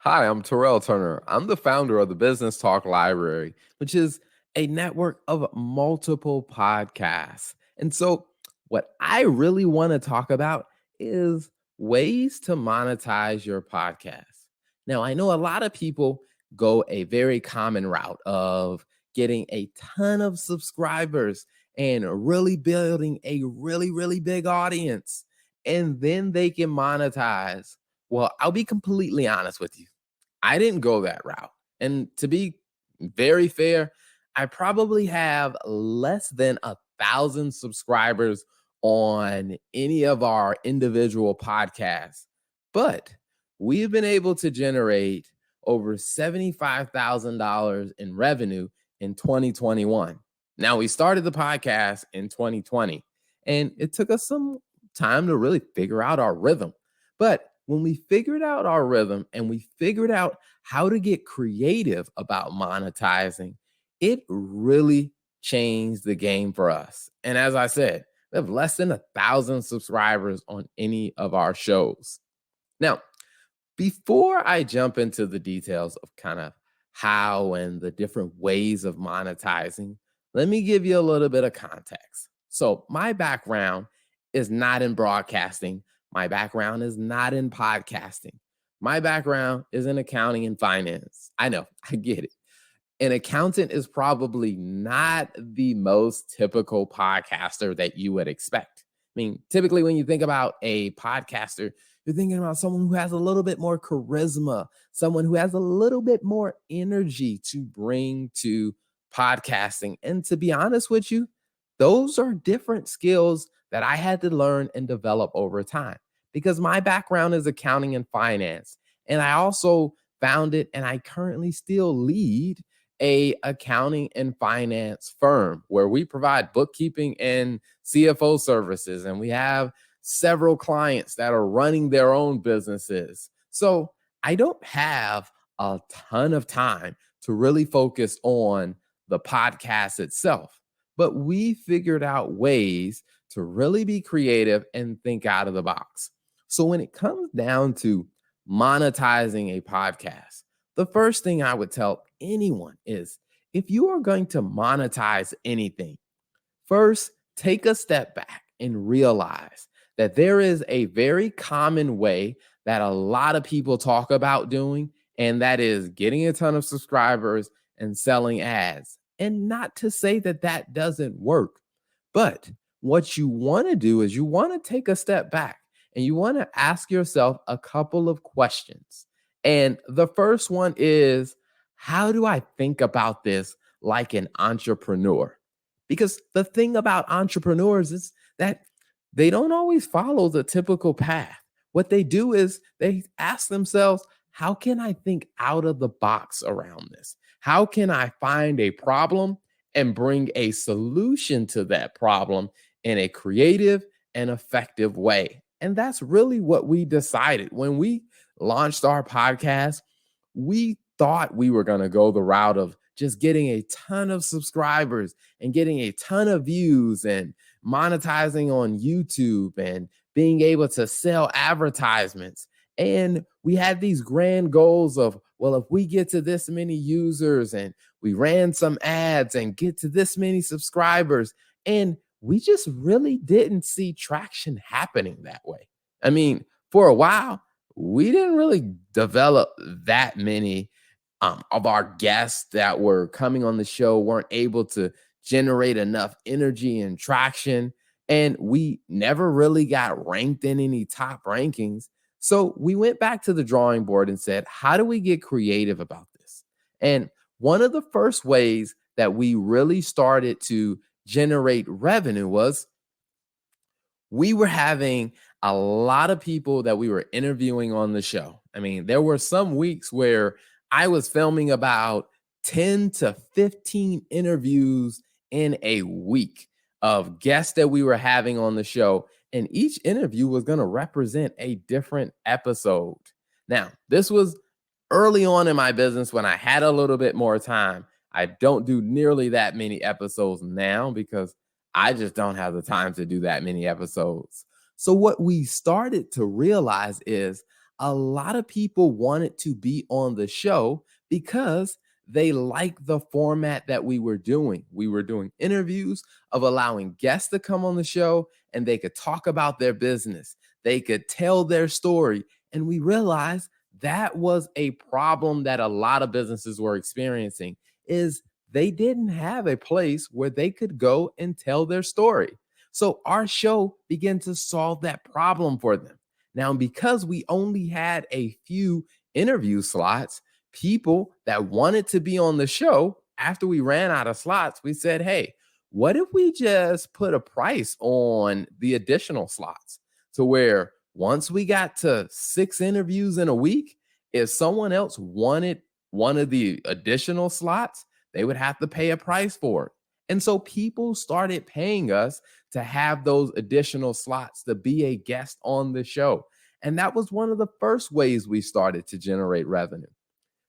Hi, I'm Terrell Turner. I'm the founder of the Business Talk Library, which is a network of multiple podcasts. And so, what I really want to talk about is ways to monetize your podcast. Now, I know a lot of people go a very common route of getting a ton of subscribers and really building a really big audience, and then they can monetize. Well, I'll be completely honest with you. I didn't go that route. And to be very fair, I probably have less than 1,000 subscribers on any of our individual podcasts. But we've been able to generate over $75,000 in revenue in 2021. Now, we started the podcast in 2020, and it took us some time to really figure out our rhythm. But when we figured out our rhythm and we figured out how to get creative about monetizing, it really changed the game for us. And as I said, we have less than 1,000 subscribers on any of our shows. Now, before I jump into the details of kind of how and the different ways of monetizing, let me give you a little bit of context. So, my background is not in broadcasting, my background is not in podcasting. My background is in accounting and finance. I know, I get it. An accountant is probably not the most typical podcaster that you would expect. I mean, typically when you think about a podcaster, you're thinking about someone who has a little bit more charisma, someone who has a little bit more energy to bring to podcasting. And to be honest with you, those are different skills that I had to learn and develop over time because my background is accounting and finance. And I also founded and I currently still lead a accounting and finance firm where we provide bookkeeping and CFO services, and we have several clients that are running their own businesses. So I don't have a ton of time to really focus on the podcast itself, but we figured out ways to really be creative and think out of the box. So when it comes down to monetizing a podcast, the first thing I would tell anyone is if you are going to monetize anything, first take a step back and realize that there is a very common way that a lot of people talk about doing, and that is getting a ton of subscribers and selling ads. And not to say that that doesn't work, but what you want to do is you want to take a step back and you want to ask yourself a couple of questions. And the first one is, how do I think about this like an entrepreneur? Because the thing about entrepreneurs is that they don't always follow the typical path. What they do is they ask themselves, how can I think out of the box around this? How can I find a problem and bring a solution to that problem in a creative and effective way? And that's really what we decided when we launched our podcast. We thought we were going to go the route of just getting a ton of subscribers and getting a ton of views and monetizing on YouTube and being able to sell advertisements. And we had these grand goals of, well, if we get to this many users and we ran some ads and get to this many subscribers, and we just really didn't see traction happening that way. I mean, for a while, we didn't really develop that many of our guests that were coming on the show weren't able to generate enough energy and traction. And we never really got ranked in any top rankings. So we went back to the drawing board and said, how do we get creative about this? And one of the first ways that we really started to generate revenue was we were having a lot of people that we were interviewing on the show. I mean, there were some weeks where I was filming about 10 to 15 interviews in a week of guests that we were having on the show. And each interview was going to represent a different episode. Now, this was early on in my business when I had a little bit more time. I don't do nearly that many episodes now because I just don't have the time to do that many episodes. So what we started to realize is a lot of people wanted to be on the show because they liked the format that we were doing. We were doing interviews of allowing guests to come on the show and they could talk about their business. They could tell their story. And we realized that was a problem that a lot of businesses were experiencing is they didn't have a place where they could go and tell their story. So our show began to solve that problem for them. Now, because we only had a few interview slots, people that wanted to be on the show, after we ran out of slots, we said, hey, what if we just put a price on the additional slots to where once we got to 6 interviews in a week, if someone else wanted one of the additional slots, they would have to pay a price for it. And so people started paying us to have those additional slots to be a guest on the show. And that was one of the first ways we started to generate revenue.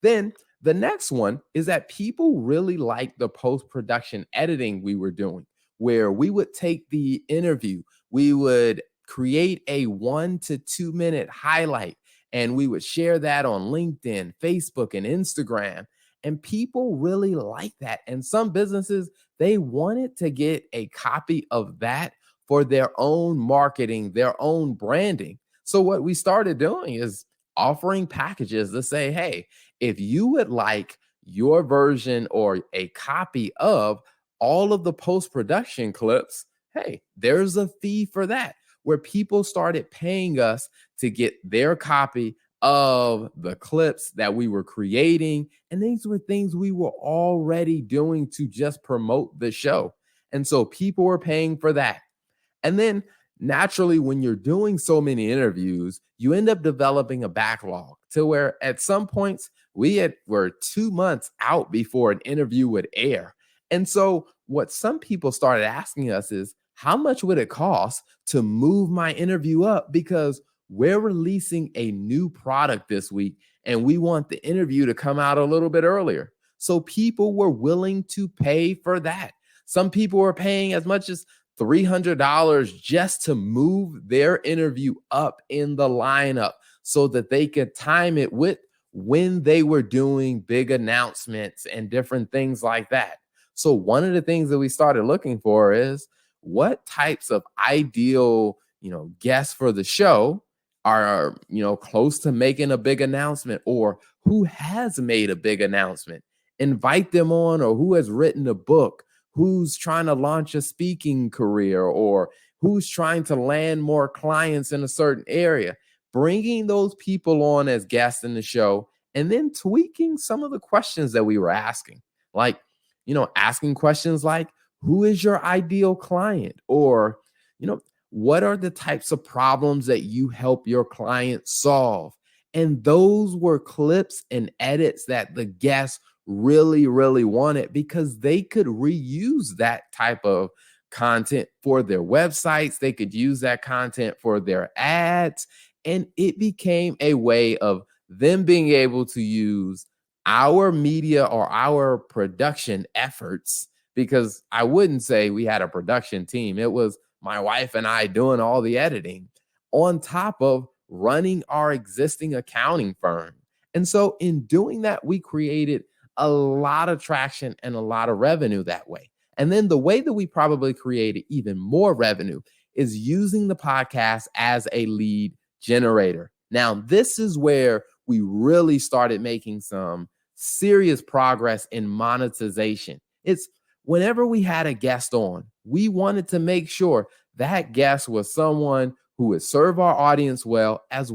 Then the next one is that people really liked the post production editing we were doing, where we would take the interview, we would create a 1 to 2 minute highlight, and we would share that on LinkedIn, Facebook, and Instagram. And people really like that. And some businesses, they wanted to get a copy of that for their own marketing, their own branding. So, what we started doing is offering packages to say, hey, if you would like your version or a copy of all of the post production clips, hey, there's a fee for that, where people started paying us to get their copy of the clips that we were creating. And these were things we were already doing to just promote the show. And so people were paying for that. And then naturally, when you're doing so many interviews, you end up developing a backlog to where at some points were 2 months out before an interview would air. And so what some people started asking us is, how much would it cost to move my interview up? Because we're releasing a new product this week and we want the interview to come out a little bit earlier. So people were willing to pay for that. Some people were paying as much as $300 just to move their interview up in the lineup so that they could time it with when they were doing big announcements and different things like that. So one of the things that we started looking for is what types of ideal, guests for the show are, close to making a big announcement, or who has made a big announcement. Invite them on, or who has written a book, who's trying to launch a speaking career, or who's trying to land more clients in a certain area. Bringing those people on as guests in the show, and then tweaking some of the questions that we were asking. Like, asking questions like, who is your ideal client? Or, what are the types of problems that you help your client solve? And those were clips and edits that the guests really, really wanted, because they could reuse that type of content for their websites. They could use that content for their ads. And it became a way of them being able to use our media or our production efforts, because I wouldn't say we had a production team. It was my wife and I doing all the editing on top of running our existing accounting firm. And so in doing that, we created a lot of traction and a lot of revenue that way. And then the way that we probably created even more revenue is using the podcast as a lead generator. Now, this is where we really started making some serious progress in monetization. It's whenever we had a guest on, we wanted to make sure that guest was someone who would serve our audience well as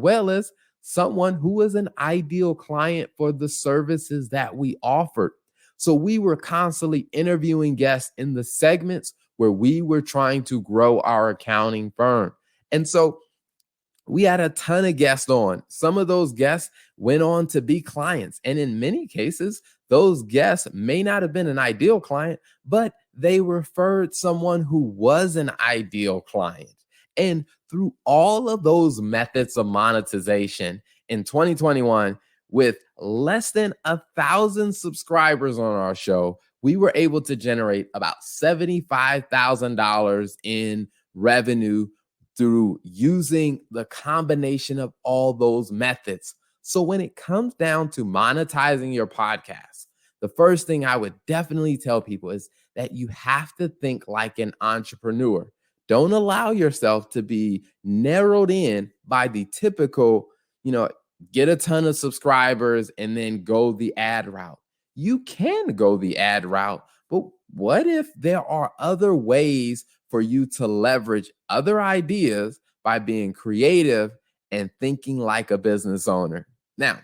someone who was an ideal client for the services that we offered. So we were constantly interviewing guests in the segments where we were trying to grow our accounting firm. And so we had a ton of guests on. Some of those guests went on to be clients. And in many cases, those guests may not have been an ideal client, but they referred someone who was an ideal client. And through all of those methods of monetization in 2021, with less than 1,000 subscribers on our show, we were able to generate about $75,000 in revenue through using the combination of all those methods. So when it comes down to monetizing your podcast, the first thing I would definitely tell people is that you have to think like an entrepreneur. Don't allow yourself to be narrowed in by the typical, you know, get a ton of subscribers and then go the ad route. You can go the ad route, but what if there are other ways for you to leverage other ideas by being creative and thinking like a business owner? Now,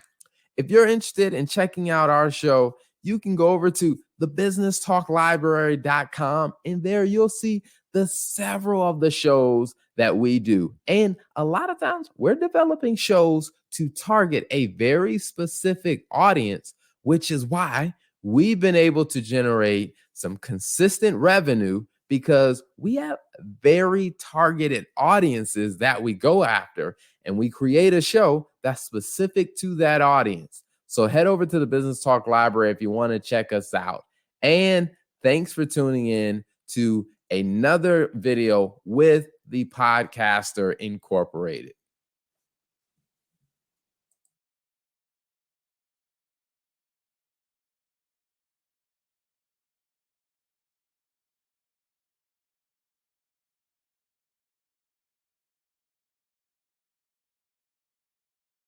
if you're interested in checking out our show, you can go over to thebusinesstalklibrary.com, and there you'll see the several of the shows that we do. And a lot of times we're developing shows to target a very specific audience, which is why we've been able to generate some consistent revenue because we have very targeted audiences that we go after, and we create a show that's specific to that audience. So head over to the Business Talk Library if you want to check us out. And thanks for tuning in to another video with the Podcaster Incorporated.